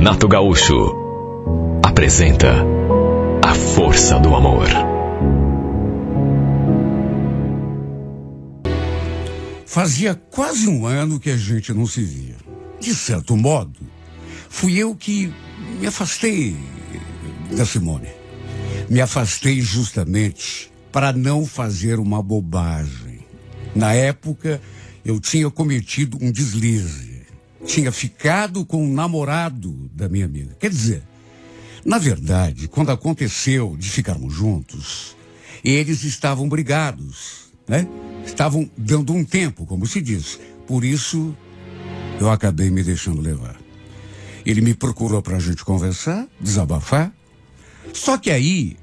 Renato Gaúcho apresenta A Força do Amor. Fazia quase um ano que a gente não se via. De certo modo, fui eu que me afastei da Simone. Me afastei justamente para não fazer uma bobagem. Na época, eu tinha cometido um deslize. Tinha ficado com o namorado da minha amiga. Quer dizer, na verdade, quando aconteceu de ficarmos juntos, eles estavam brigados, né? Estavam dando um tempo, como se diz. Por isso, eu acabei me deixando levar. Ele me procurou para a gente conversar, desabafar. Só que aí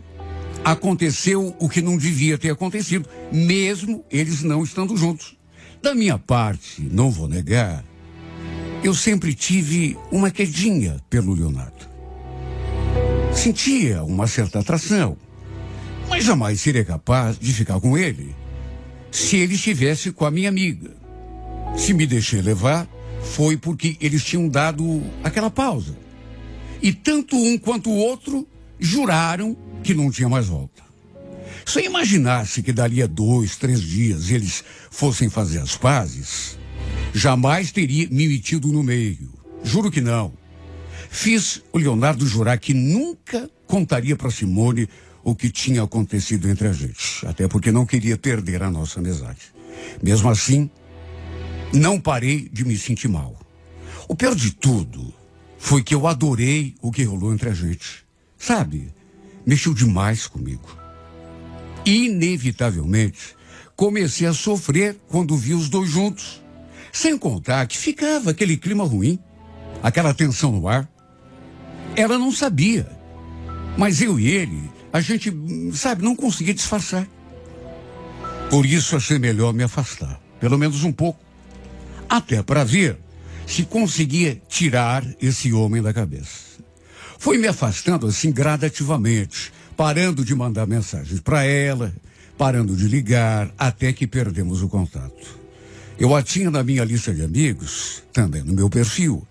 aconteceu o que não devia ter acontecido, mesmo eles não estando juntos. Da minha parte, não vou negar, eu sempre tive uma quedinha pelo Leonardo. Sentia uma certa atração, mas jamais seria capaz de ficar com ele se ele estivesse com a minha amiga. Se me deixei levar, foi porque eles tinham dado aquela pausa. E tanto um quanto o outro juraram que não tinha mais volta. Se eu imaginasse que daria 2, 3 dias eles fossem fazer as pazes, jamais teria me metido no meio. Juro que não. Fiz o Leonardo jurar que nunca contaria para Simone o que tinha acontecido entre a gente. Até porque não queria perder a nossa amizade. Mesmo assim, não parei de me sentir mal. O pior de tudo foi que eu adorei o que rolou entre a gente. Sabe, mexeu demais comigo. Inevitavelmente, comecei a sofrer quando vi os dois juntos. Sem contar que ficava aquele clima ruim, aquela tensão no ar. Ela não sabia, mas eu e ele, a gente, sabe, não conseguia disfarçar. Por isso achei melhor me afastar, pelo menos um pouco, até para ver se conseguia tirar esse homem da cabeça. Fui me afastando assim gradativamente, parando de mandar mensagens para ela, parando de ligar, até que perdemos o contato. Eu a tinha na minha lista de amigos, também no meu perfil,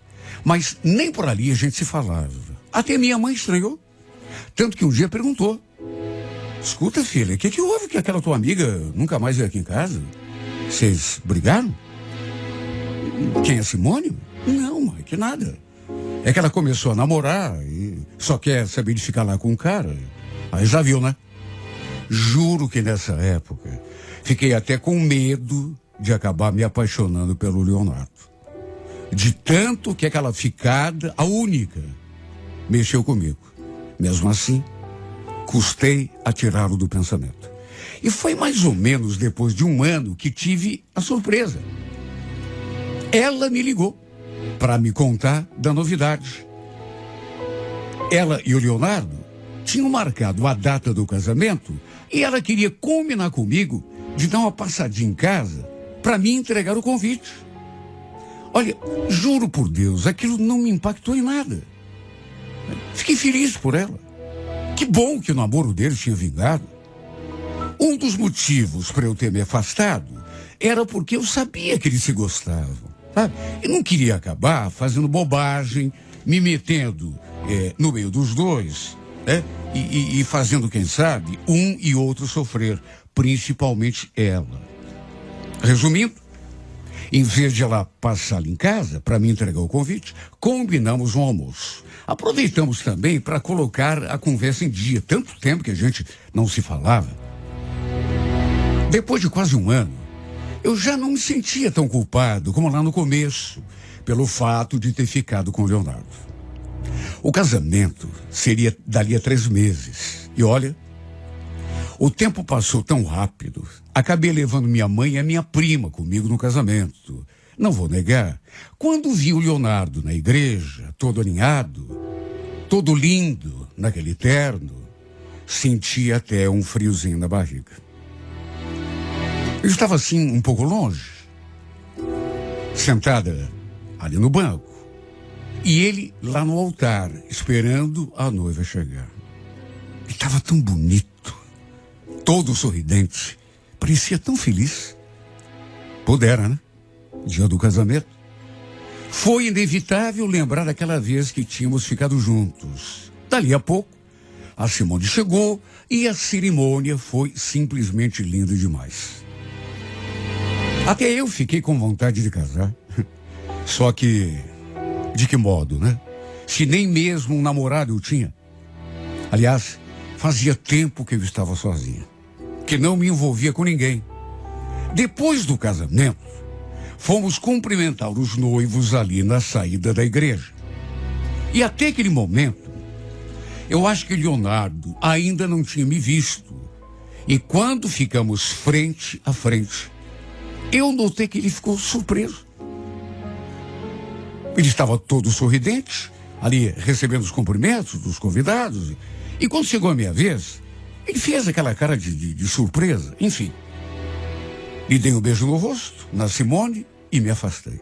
mas nem por ali a gente se falava. Até minha mãe estranhou. Tanto que um dia perguntou: escuta, filha, o que houve que aquela tua amiga nunca mais veio aqui em casa? Vocês brigaram? Quem é Simone? Não, mãe, que nada. É que ela começou a namorar e só quer saber de ficar lá com o cara. Aí já viu, né? Juro que nessa época fiquei até com medo de acabar me apaixonando pelo Leonardo. De tanto que aquela ficada, a única, mexeu comigo. Mesmo assim, custei a tirá-lo do pensamento. E foi mais ou menos depois de um ano que tive a surpresa. Ela me ligou para me contar da novidade. Ela e o Leonardo tinham marcado a data do casamento e ela queria combinar comigo de dar uma passadinha em casa para me entregar o convite. Olha, juro por Deus, aquilo não me impactou em nada. Fiquei feliz por ela. Que bom que o namoro deles tinha vingado. Um dos motivos para eu ter me afastado era porque eu sabia que eles se gostavam, sabe? Eu não queria acabar fazendo bobagem, me metendo no meio dos dois, né? E fazendo, quem sabe, um e outro sofrer, principalmente ela. Resumindo, em vez de ela passar ali em casa para me entregar o convite, combinamos um almoço. Aproveitamos também para colocar a conversa em dia. Tanto tempo que a gente não se falava. Depois de quase um ano, eu já não me sentia tão culpado como lá no começo, pelo fato de ter ficado com o Leonardo. O casamento seria dali a 3 meses. E olha, o tempo passou tão rápido. Acabei levando minha mãe e a minha prima comigo no casamento. Não vou negar, quando vi o Leonardo na igreja, todo alinhado, todo lindo, naquele terno, senti até um friozinho na barriga. Eu estava assim um pouco longe, sentada ali no banco, e ele lá no altar, esperando a noiva chegar. Ele estava tão bonito, todo sorridente, parecia tão feliz. Pudera, né? Dia do casamento. Foi inevitável lembrar daquela vez que tínhamos ficado juntos. Dali a pouco, a Simone chegou e a cerimônia foi simplesmente linda demais. Até eu fiquei com vontade de casar. Só que, de que modo, né? Se nem mesmo um namorado eu tinha. Aliás, fazia tempo que eu estava sozinha, que não me envolvia com ninguém. Depois do casamento, fomos cumprimentar os noivos ali na saída da igreja. E até aquele momento, eu acho que Leonardo ainda não tinha me visto. E quando ficamos frente a frente, eu notei que ele ficou surpreso. Ele estava todo sorridente, ali recebendo os cumprimentos dos convidados. E quando chegou a minha vez, ele fez aquela cara de surpresa. Enfim, lhe dei um beijo no rosto, na Simone, e me afastei.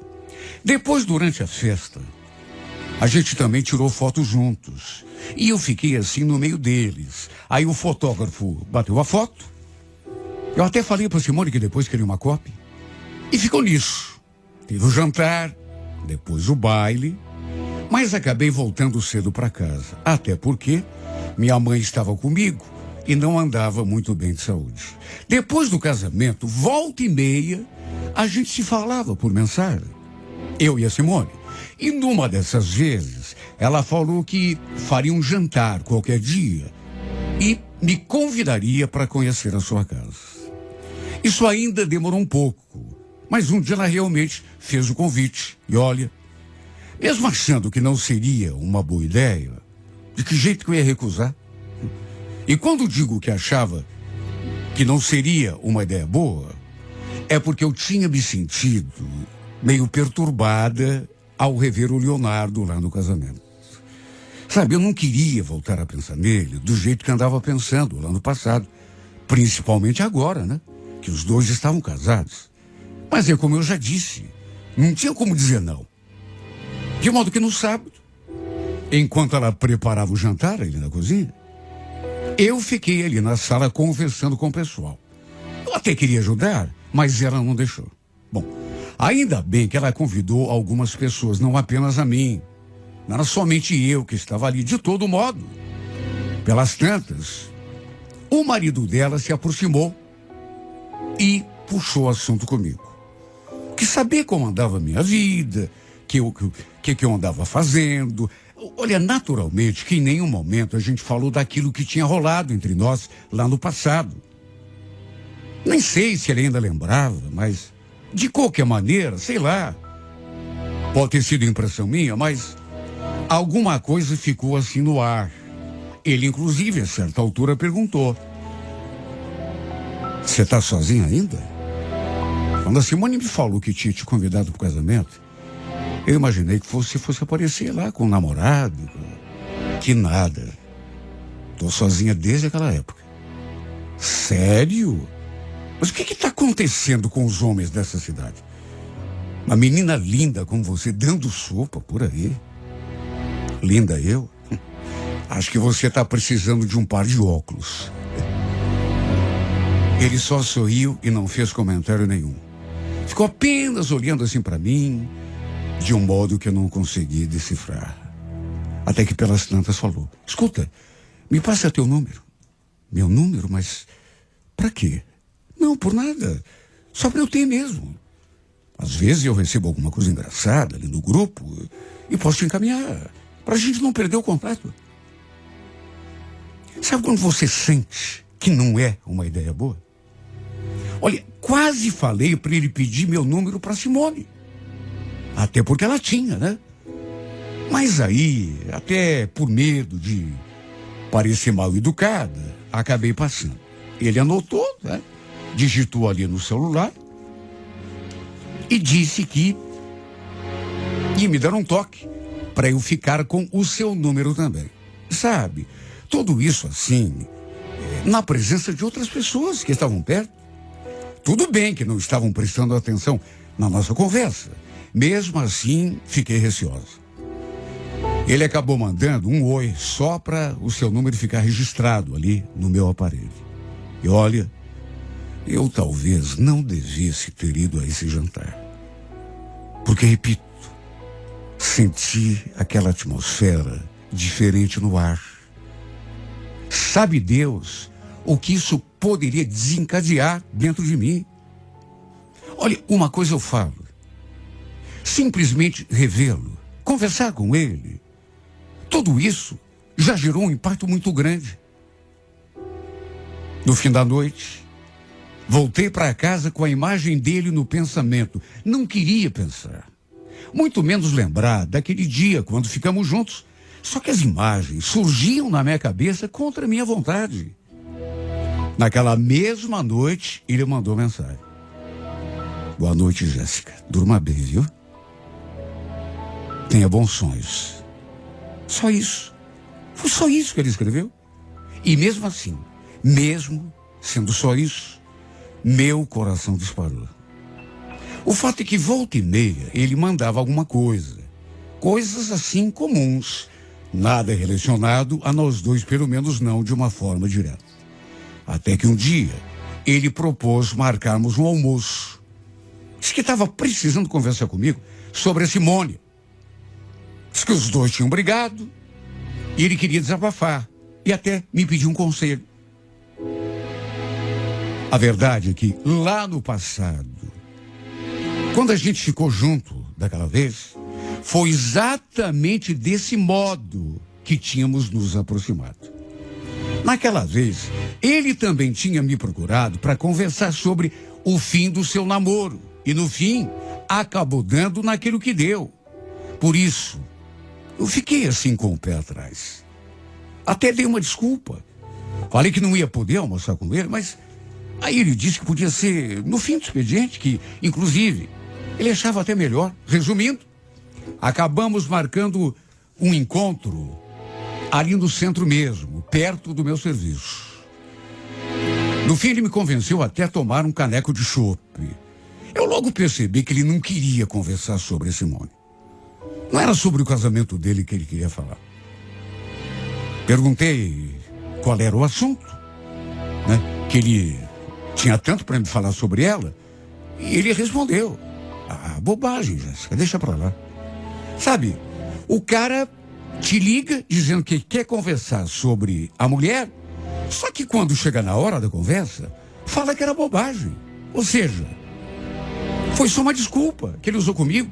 Depois, durante a festa, a gente também tirou fotos juntos. E eu fiquei assim no meio deles. Aí o fotógrafo bateu a foto. Eu até falei para Simone que depois queria uma cópia. E ficou nisso. Teve o jantar, depois o baile. Mas acabei voltando cedo para casa. Até porque minha mãe estava comigo e não andava muito bem de saúde. Depois do casamento, volta e meia, a gente se falava por mensagem. Eu e a Simone. E numa dessas vezes, ela falou que faria um jantar qualquer dia e me convidaria para conhecer a sua casa. Isso ainda demorou um pouco, mas um dia ela realmente fez o convite. E olha, mesmo achando que não seria uma boa ideia, de que jeito que eu ia recusar? E quando digo que achava que não seria uma ideia boa, é porque eu tinha me sentido meio perturbada ao rever o Leonardo lá no casamento. Sabe, eu não queria voltar a pensar nele do jeito que andava pensando lá no passado. Principalmente agora, né? Que os dois estavam casados. Mas é como eu já disse, não tinha como dizer não. De modo que no sábado, enquanto ela preparava o jantar ali na cozinha, eu fiquei ali na sala conversando com o pessoal. Eu até queria ajudar, mas ela não deixou. Bom, ainda bem que ela convidou algumas pessoas, não apenas a mim. Não era somente eu que estava ali. De todo modo, pelas tantas, o marido dela se aproximou e puxou o assunto comigo. Que saber como andava a minha vida, que eu andava fazendo. Olha, naturalmente que em nenhum momento a gente falou daquilo que tinha rolado entre nós lá no passado. Nem sei se ele ainda lembrava, mas de qualquer maneira, sei lá. Pode ter sido impressão minha, mas alguma coisa ficou assim no ar. Ele, inclusive, a certa altura perguntou: "Você está sozinha ainda?" Quando a Simone me falou que tinha te convidado para o casamento, eu imaginei que fosse aparecer lá com um namorado. Que nada. Tô sozinha desde aquela época. Sério? Mas o que está acontecendo com os homens dessa cidade? Uma menina linda como você dando sopa por aí. Linda eu? Acho que você está precisando de um par de óculos. Ele só sorriu e não fez comentário nenhum. Ficou apenas olhando assim para mim, de um modo que eu não consegui decifrar. Até que pelas tantas falou: "Escuta, me passa teu número." "Meu número? Mas para quê?" "Não, por nada. Só para eu ter mesmo. Às vezes eu recebo alguma coisa engraçada ali no grupo e posso te encaminhar, para a gente não perder o contato." Sabe quando você sente que não é uma ideia boa? Olha, quase falei para ele pedir meu número para Simone. Até porque ela tinha, né? Mas aí, até por medo de parecer mal educada, acabei passando. Ele anotou, né? Digitou ali no celular e disse que ia me dar um toque para eu ficar com o seu número também. Sabe, tudo isso assim, na presença de outras pessoas que estavam perto. Tudo bem que não estavam prestando atenção na nossa conversa. Mesmo assim, fiquei receosa. Ele acabou mandando um oi só para o seu número ficar registrado ali no meu aparelho. E olha, eu talvez não devesse ter ido a esse jantar. Porque, repito, Senti aquela atmosfera diferente no ar. Sabe Deus o que isso poderia desencadear dentro de mim? Olha, uma coisa eu falo. Simplesmente revê-lo, conversar com ele, tudo isso já gerou um impacto muito grande. No fim da noite, voltei para casa com a imagem dele no pensamento. Não queria pensar, muito menos lembrar daquele dia quando ficamos juntos. Só que as imagens surgiam na minha cabeça contra a minha vontade. Naquela mesma noite, ele mandou mensagem. Boa noite, Jéssica. Durma bem, viu? Tenha bons sonhos. Só isso. Foi só isso que ele escreveu. E mesmo assim, mesmo sendo só isso, meu coração disparou. O fato é que volta e meia ele mandava alguma coisa. Coisas assim comuns. Nada relacionado a nós dois, pelo menos não de uma forma direta. Até que um dia ele propôs marcarmos um almoço. Disse que estava precisando conversar comigo sobre a Simone. Diz que os dois tinham brigado e ele queria desabafar e até me pediu um conselho. A verdade é que lá no passado, quando a gente ficou junto daquela vez, foi exatamente desse modo que tínhamos nos aproximado. Naquela vez, ele também tinha me procurado para conversar sobre o fim do seu namoro e no fim acabou dando naquilo que deu. Por isso, eu fiquei assim com o pé atrás. Até dei uma desculpa. Falei que não ia poder almoçar com ele, mas aí ele disse que podia ser no fim do expediente, que, inclusive, ele achava até melhor. Resumindo, acabamos marcando um encontro ali no centro mesmo, perto do meu serviço. No fim, ele me convenceu até a tomar um caneco de chope. Eu logo percebi que ele não queria conversar sobre a Simone. Não era sobre o casamento dele que ele queria falar. Perguntei qual era o assunto, né? Que ele tinha tanto para me falar sobre ela. E ele respondeu. Bobagem, Jéssica, deixa pra lá. Sabe, o cara te liga dizendo que quer conversar sobre a mulher, só que quando chega na hora da conversa, fala que era bobagem. Ou seja, foi só uma desculpa que ele usou comigo.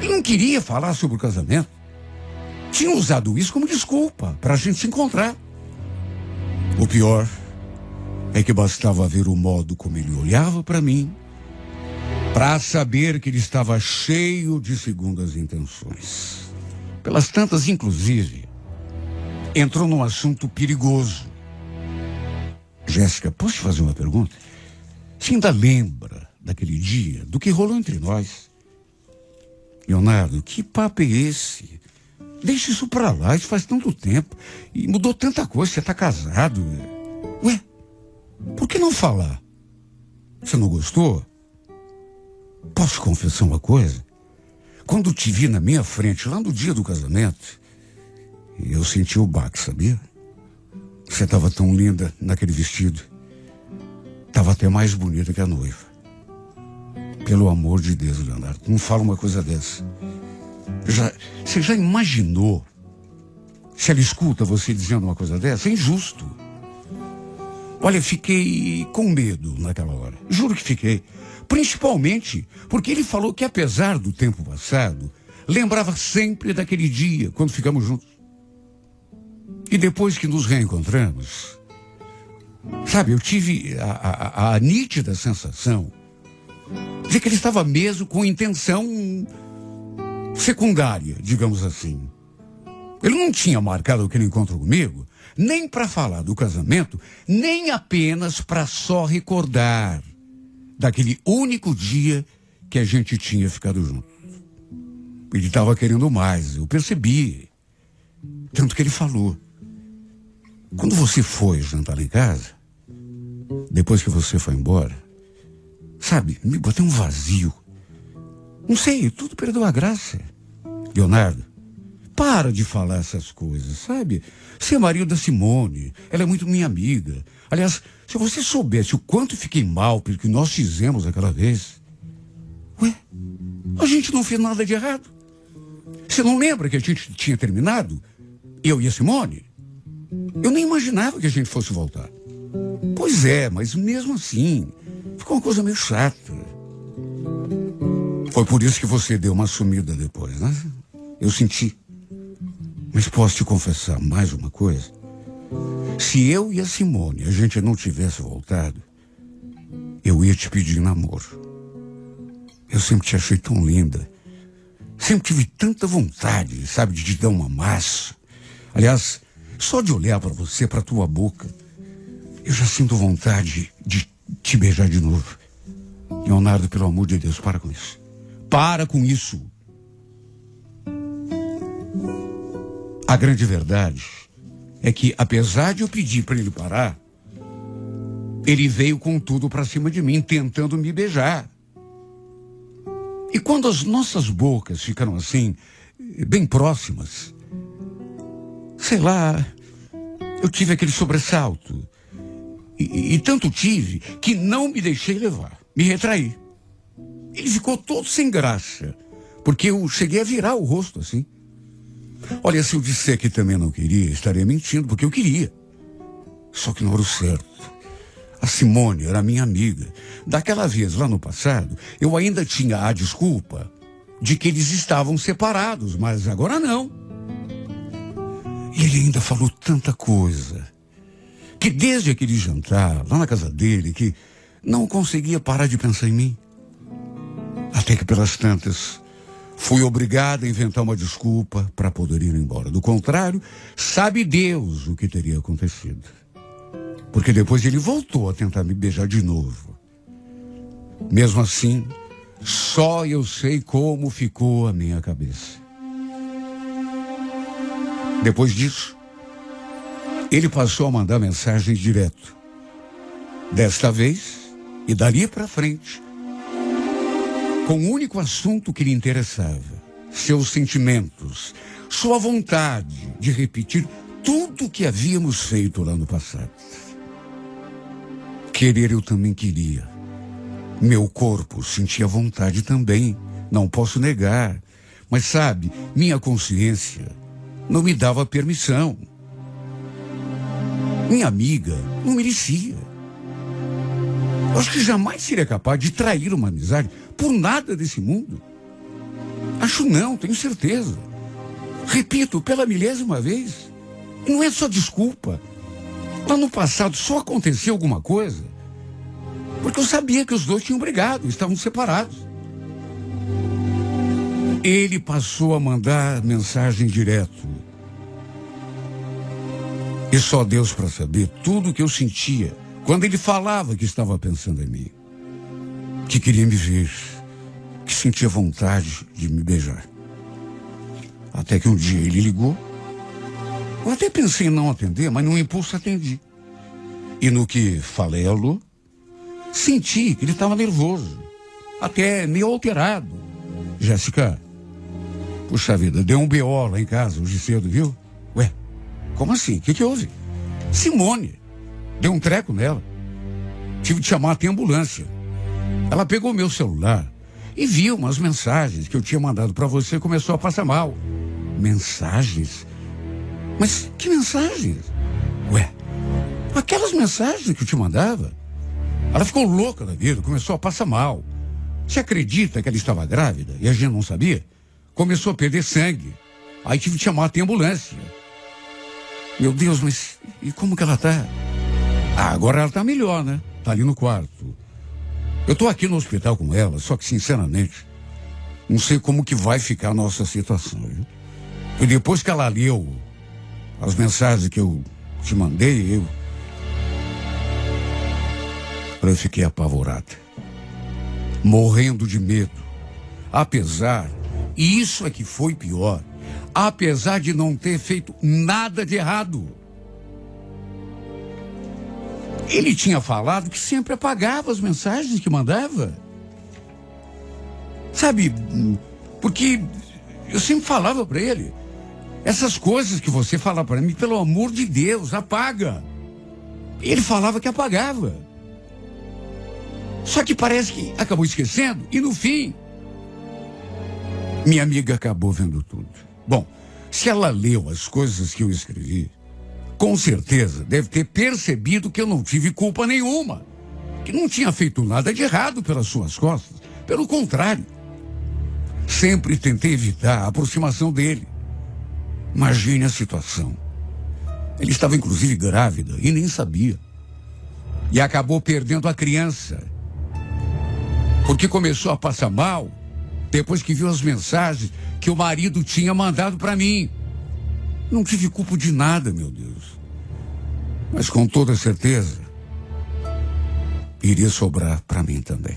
Ele não queria falar sobre o casamento. Tinha usado isso como desculpa para a gente se encontrar. O pior é que bastava ver o modo como ele olhava para mim para saber que ele estava cheio de segundas intenções. Pelas tantas, inclusive, entrou num assunto perigoso. Jéssica, posso te fazer uma pergunta? Você ainda lembra daquele dia, do que rolou entre nós? Leonardo, que papo é esse? Deixa isso pra lá, isso faz tanto tempo. E mudou tanta coisa, você tá casado. Ué, por que não falar? Você não gostou? Posso confessar uma coisa? Quando te vi na minha frente, lá no dia do casamento, eu senti o baque, sabia? Você estava tão linda naquele vestido. Estava até mais bonita que a noiva. Pelo amor de Deus, Leonardo, não fala uma coisa dessa. Você já imaginou se ela escuta você dizendo uma coisa dessa? É injusto. Olha, fiquei com medo naquela hora. Juro que fiquei. Principalmente porque ele falou que, apesar do tempo passado, lembrava sempre daquele dia, quando ficamos juntos. E depois que nos reencontramos, sabe, eu tive a nítida sensação de que ele estava mesmo com intenção secundária, digamos assim. Ele não tinha marcado aquele encontro comigo, nem para falar do casamento, nem apenas para só recordar daquele único dia que a gente tinha ficado junto. Ele estava querendo mais, eu percebi. Tanto que ele falou. Quando você foi jantar lá em casa, depois que você foi embora, sabe, me botei um vazio. Não sei, tudo perdeu a graça. Leonardo, para de falar essas coisas, sabe? Você é marido da Simone, ela é muito minha amiga. Aliás, se você soubesse o quanto fiquei mal pelo que nós fizemos aquela vez. Ué, a gente não fez nada de errado. Você não lembra que a gente tinha terminado? Eu e a Simone? Eu nem imaginava que a gente fosse voltar. Pois é, mas mesmo assim, ficou uma coisa meio chata. Foi por isso que você deu uma sumida depois, né? Eu senti. Mas posso te confessar mais uma coisa? Se eu e a Simone, a gente não tivesse voltado, eu ia te pedir namoro. Eu sempre te achei tão linda. Sempre tive tanta vontade, sabe, de te dar uma massa. Aliás, só de olhar para você, para tua boca, eu já sinto vontade de te beijar de novo. Leonardo, pelo amor de Deus, para com isso. Para com isso. A grande verdade é que, apesar de eu pedir para ele parar, ele veio com tudo para cima de mim, tentando me beijar. E quando as nossas bocas ficaram assim, bem próximas, sei lá, eu tive aquele sobressalto. E tanto tive que não me deixei levar, me retraí. Ele ficou todo sem graça, porque eu cheguei a virar o rosto assim. Olha, se eu disser que também não queria, estaria mentindo, porque eu queria. Só que não era o certo. A Simone era minha amiga. Daquela vez, lá no passado, eu ainda tinha a desculpa de que eles estavam separados, mas agora não. E ele ainda falou tanta coisa, que desde aquele jantar, lá na casa dele, que não conseguia parar de pensar em mim. Até que pelas tantas, fui obrigado a inventar uma desculpa para poder ir embora. Do contrário, sabe Deus o que teria acontecido. Porque depois ele voltou a tentar me beijar de novo. Mesmo assim, só eu sei como ficou a minha cabeça. Depois disso, ele passou a mandar mensagens direto. Desta vez, e dali para frente, com o único assunto que lhe interessava: seus sentimentos, sua vontade de repetir tudo o que havíamos feito lá no passado. Querer eu também queria. Meu corpo sentia vontade também, não posso negar. Mas sabe, minha consciência não me dava permissão. Minha amiga não merecia. Eu acho que jamais seria capaz de trair uma amizade por nada desse mundo. Acho não, tenho certeza. Repito, pela milésima vez. E não é só desculpa. Lá no passado só aconteceu alguma coisa porque eu sabia que os dois tinham brigado, estavam separados. Ele passou a mandar mensagem direto. E só Deus para saber tudo o que eu sentia quando ele falava que estava pensando em mim, que queria me ver, que sentia vontade de me beijar. Até que um dia ele ligou. Eu até pensei em não atender, mas num impulso atendi. E no que falei alô, senti que ele estava nervoso, até meio alterado. Jéssica, puxa vida, deu um BO lá em casa hoje cedo, viu? Ué, como assim? O que houve? Simone, deu um treco nela. Tive de chamar até a ambulância. Ela pegou meu celular e viu umas mensagens que eu tinha mandado para você e começou a passar mal. Mensagens? Mas que mensagens? Ué, aquelas mensagens que eu te mandava. Ela ficou louca da vida, começou a passar mal. Você acredita que ela estava grávida e a gente não sabia? Começou a perder sangue. Aí tive de chamar até a ambulância. Meu Deus, mas e como que ela tá? Ah, agora ela tá melhor, né? Tá ali no quarto. Eu tô aqui no hospital com ela, só que sinceramente, não sei como que vai ficar a nossa situação, viu? E depois que ela leu as mensagens que eu te mandei, eu fiquei apavorada, morrendo de medo. Apesar, e isso é que foi pior, apesar de não ter feito nada de errado. Ele tinha falado que sempre apagava as mensagens que mandava. Sabe, porque eu sempre falava para ele, essas coisas que você fala para mim, pelo amor de Deus, apaga. Ele falava que apagava. Só que parece que acabou esquecendo e no fim, minha amiga acabou vendo tudo. Bom, se ela leu as coisas que eu escrevi, com certeza deve ter percebido que eu não tive culpa nenhuma, que não tinha feito nada de errado pelas suas costas. Pelo contrário, sempre tentei evitar a aproximação dele. Imagine a situação. Ele estava inclusive grávida e nem sabia. E acabou perdendo a criança, porque começou a passar mal depois que viu as mensagens que o marido tinha mandado para mim. Não tive culpa de nada, meu Deus. Mas com toda certeza, iria sobrar para mim também.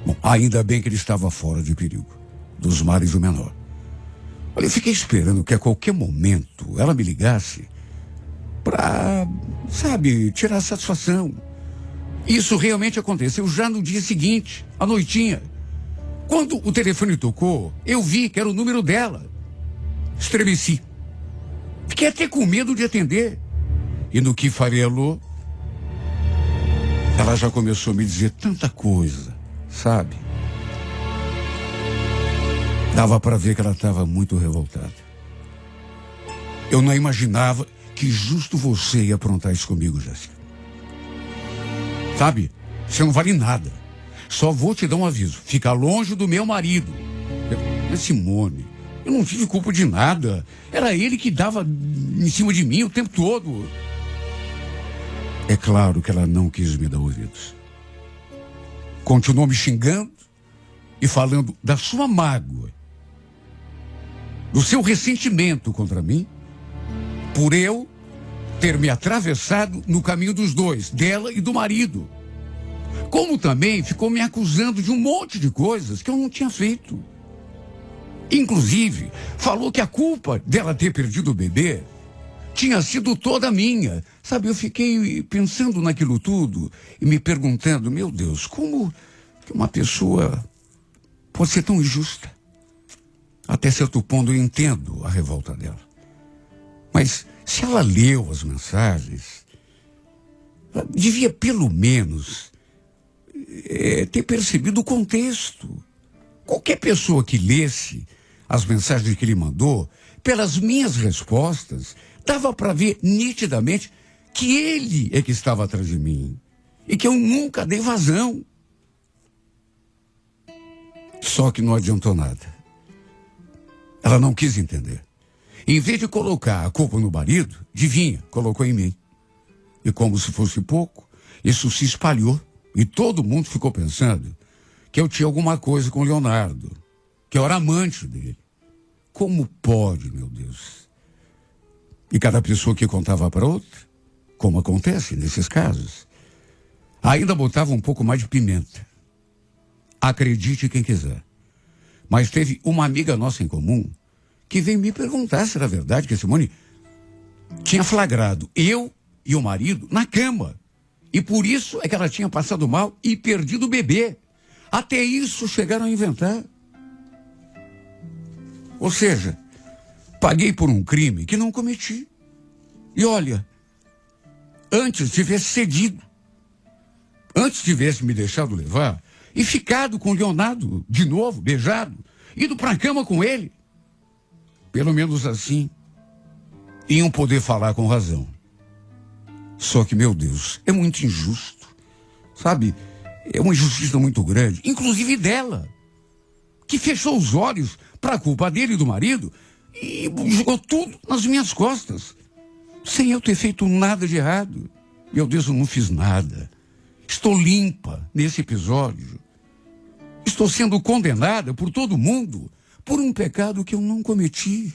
Bom, ainda bem que ele estava fora de perigo, dos males do menor. Olha, eu fiquei esperando que a qualquer momento ela me ligasse para, tirar satisfação. Isso realmente aconteceu já no dia seguinte, à noitinha. Quando o telefone tocou, eu vi que era o número dela. Estremeci. Fiquei até com medo de atender. E no que farelou, ela já começou a me dizer tanta coisa, sabe? Dava para ver que ela estava muito revoltada. Eu não imaginava que justo você ia aprontar isso comigo, Jéssica. Sabe, você não vale nada. Só vou te dar um aviso. Fica longe do meu marido. Simone, eu não tive culpa de nada. Era ele que dava em cima de mim o tempo todo. É claro que ela não quis me dar ouvidos. Continuou me xingando e falando da sua mágoa, do seu ressentimento contra mim, por eu ter me atravessado no caminho dos dois, dela e do marido. Como também ficou me acusando de um monte de coisas que eu não tinha feito. Inclusive, falou que a culpa dela ter perdido o bebê tinha sido toda minha. Sabe, eu fiquei pensando naquilo tudo e me perguntando, meu Deus, como que uma pessoa pode ser tão injusta? Até certo ponto eu entendo a revolta dela. Mas se ela leu as mensagens, ela devia pelo menos ter percebido o contexto. Qualquer pessoa que lesse as mensagens que ele mandou, pelas minhas respostas, dava para ver nitidamente que ele é que estava atrás de mim e que eu nunca dei vazão. Só que não adiantou nada. Ela não quis entender. Em vez de colocar a culpa no marido, adivinha, colocou em mim. E como se fosse pouco, isso se espalhou e todo mundo ficou pensando que eu tinha alguma coisa com o Leonardo, que eu era amante dele. Como pode, meu Deus? E cada pessoa que contava para outra, como acontece nesses casos, ainda botava um pouco mais de pimenta. Acredite quem quiser. Mas teve uma amiga nossa em comum que veio me perguntar se era verdade que a Simone tinha flagrado eu e o marido na cama. E por isso é que ela tinha passado mal e perdido o bebê. Até isso chegaram a inventar. Ou seja, paguei por um crime que não cometi. E olha, antes tivesse cedido, antes tivesse me deixado levar e ficado com o Leonardo de novo, beijado, ido para a cama com ele, pelo menos assim, iam poder falar com razão. Só que, meu Deus, é muito injusto, sabe? É uma injustiça muito grande, inclusive dela, que fechou os olhos para a culpa dele e do marido e jogou tudo nas minhas costas, sem eu ter feito nada de errado. Meu Deus, eu não fiz nada. Estou limpa nesse episódio. Estou sendo condenada por todo mundo por um pecado que eu não cometi.